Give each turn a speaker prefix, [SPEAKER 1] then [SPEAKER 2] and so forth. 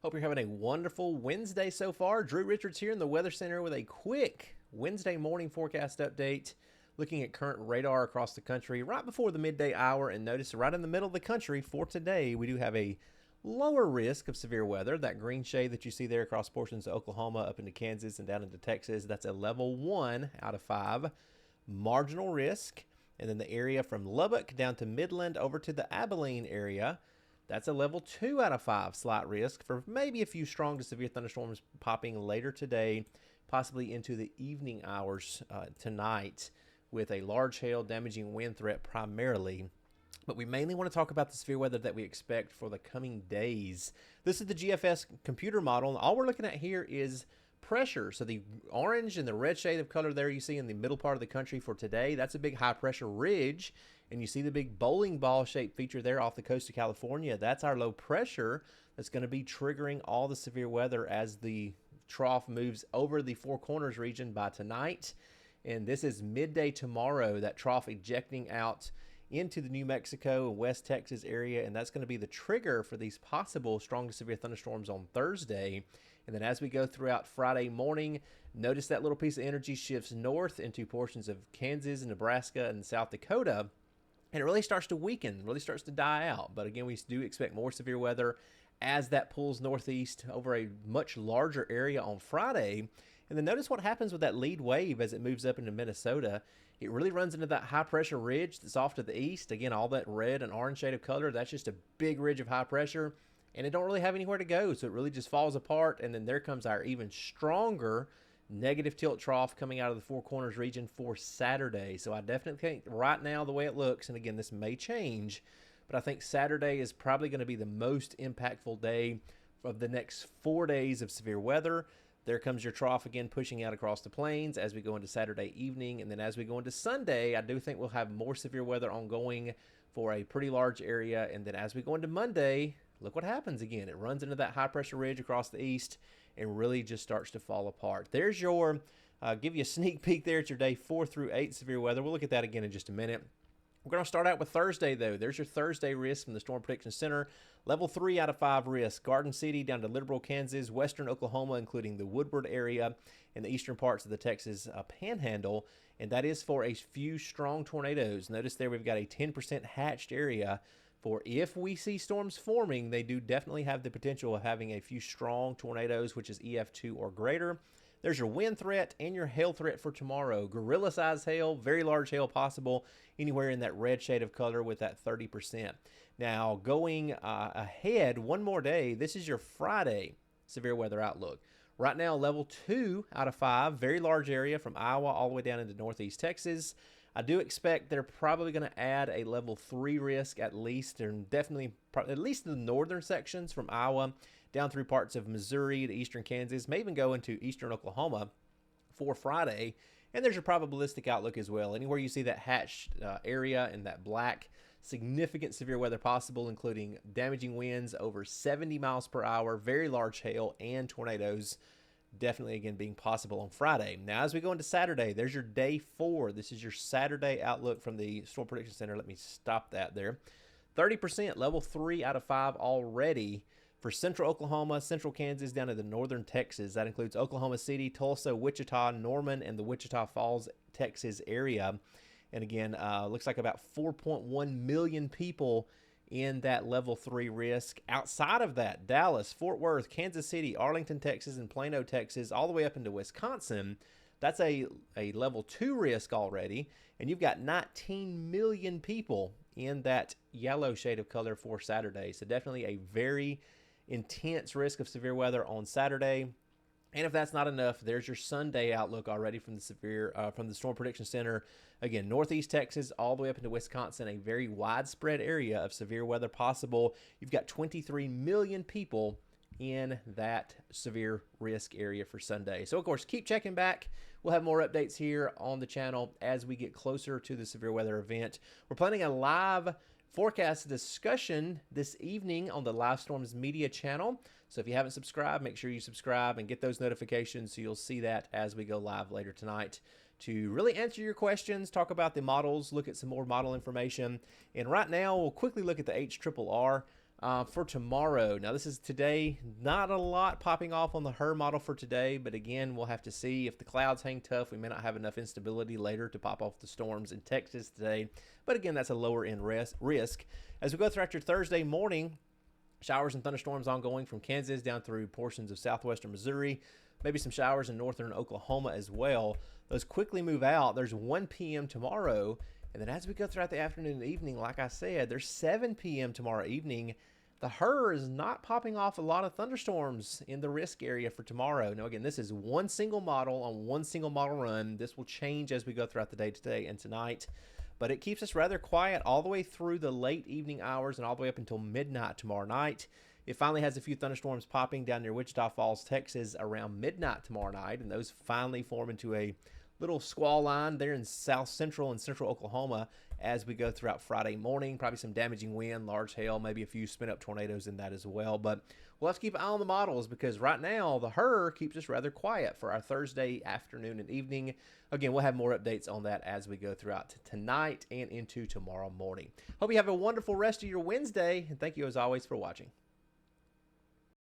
[SPEAKER 1] Hope you're having a wonderful Wednesday so far. Drew Richards here in the Weather Center with a quick Wednesday morning forecast update, looking at current radar across the country right before the midday hour. And notice right in the middle of the country for today, we do have a lower risk of severe weather. That green shade that you see there across portions of Oklahoma up into Kansas and down into Texas, that's a level 1 out of 5 marginal risk. And then the area from Lubbock down to Midland over to the Abilene area, that's a level 2 out of 5 slight risk for maybe a few strong to severe thunderstorms popping later today, possibly into the evening hours tonight, with a large hail damaging wind threat primarily. But we mainly want to talk about the severe weather that we expect for the coming days. This is the GFS computer model, and all we're looking at here is pressure. So the orange and the red shade of color there you see in the middle part of the country for today, that's a big high pressure ridge. And you see the big bowling ball shaped feature there off the coast of California. That's our low pressure that's going to be triggering all the severe weather as the trough moves over the Four Corners region by tonight. And this is midday tomorrow, that trough ejecting out into the New Mexico and West Texas area, and that's going to be the trigger for these possible strong to severe thunderstorms on Thursday. And then as we go throughout Friday morning, notice that little piece of energy shifts north into portions of Kansas and Nebraska and South Dakota, and it really starts to weaken, really starts to die out. But again, we do expect more severe weather as that pulls northeast over a much larger area on Friday. And then notice what happens with that lead wave as it moves up into Minnesota. It really runs into that high pressure ridge that's off to the east. Again, all that red and orange shade of color, that's just a big ridge of high pressure, and it don't really have anywhere to go. So it really just falls apart. And then there comes our even stronger negative tilt trough coming out of the Four Corners region for Saturday. So I definitely think right now, the way it looks, and again, this may change, but I think Saturday is probably going to be the most impactful day of the next 4 days of severe weather. There comes your trough again pushing out across the plains as we go into Saturday evening. And then as we go into Sunday, I do think we'll have more severe weather ongoing for a pretty large area. And then as we go into Monday, look what happens again. It runs into that high pressure ridge across the east and really just starts to fall apart. There's your, give you a sneak peek there at your day 4 through 8 severe weather. We'll look at that again in just a minute. We're going to start out with Thursday, though. There's your Thursday risk from the Storm Prediction Center. Level 3 out of 5 risk. Garden City down to Liberal, Kansas, western Oklahoma, including the Woodward area and the eastern parts of the Texas Panhandle. And that is for a few strong tornadoes. Notice there we've got a 10% hatched area for if we see storms forming. They do definitely have the potential of having a few strong tornadoes, which is EF2 or greater. There's your wind threat and your hail threat for tomorrow. Gorilla-sized hail, very large hail possible anywhere in that red shade of color with that 30%. Now, going ahead one more day, this is your Friday severe weather outlook. Right now, level 2 out of 5, very large area from Iowa all the way down into northeast Texas. I do expect they're probably going to add a level 3 risk at least, and definitely at least in the northern sections from Iowa down through parts of Missouri to eastern Kansas, may even go into eastern Oklahoma for Friday. And there's your probabilistic outlook as well. Anywhere you see that hatched area and that black, significant severe weather possible, including damaging winds over 70 miles per hour, very large hail, and tornadoes, definitely again being possible on Friday. Now as we go into Saturday, there's your day 4. This is your Saturday outlook from the Storm Prediction Center. Let me stop that there. 30%, level 3 out of 5 already for central Oklahoma, central Kansas, down to the northern Texas. That includes Oklahoma City, Tulsa, Wichita, Norman, and the Wichita Falls, Texas area. And again, looks like about 4.1 million people in that level 3 risk. Outside of that, Dallas, Fort Worth, Kansas City, Arlington, Texas, and Plano, Texas, all the way up into Wisconsin, that's a level 2 risk already. And you've got 19 million people in that yellow shade of color for Saturday. So definitely a very intense risk of severe weather on Saturday. And if that's not enough, there's your Sunday outlook already from the Storm Prediction Center. Again, northeast Texas all the way up into Wisconsin, a very widespread area of severe weather possible. You've got 23 million people in that severe risk area for Sunday. So, of course, keep checking back. We'll have more updates here on the channel as we get closer to the severe weather event. We're planning a live forecast discussion this evening on the Live Storms Media channel. So if you haven't subscribed, make sure you subscribe and get those notifications so you'll see that as we go live later tonight to really answer your questions, talk about the models, look at some more model information. And right now, we'll quickly look at the HRRR. For tomorrow, now this is today, not a lot popping off on the HER model for today, but again, we'll have to see if the clouds hang tough. We may not have enough instability later to pop off the storms in Texas today, but again, that's a lower end risk. As we go throughout your Thursday morning, showers and thunderstorms ongoing from Kansas down through portions of southwestern Missouri, maybe some showers in northern Oklahoma as well. Those quickly move out. There's 1 p.m. tomorrow. And then as we go throughout the afternoon and evening, like I said, there's 7 p.m. tomorrow evening. The HER is not popping off a lot of thunderstorms in the risk area for tomorrow. Now, again, this is one single model on one single model run. This will change as we go throughout the day today and tonight. But it keeps us rather quiet all the way through the late evening hours and all the way up until midnight tomorrow night. It finally has a few thunderstorms popping down near Wichita Falls, Texas around midnight tomorrow night. And those finally form into a little squall line there in south central and central Oklahoma as we go throughout Friday morning. Probably some damaging wind, large hail, maybe a few spin up tornadoes in that as well. But we'll have to keep an eye on the models because right now the HER keeps us rather quiet for our Thursday afternoon and evening. Again, we'll have more updates on that as we go throughout tonight and into tomorrow morning. Hope you have a wonderful rest of your Wednesday, and thank you as always for watching.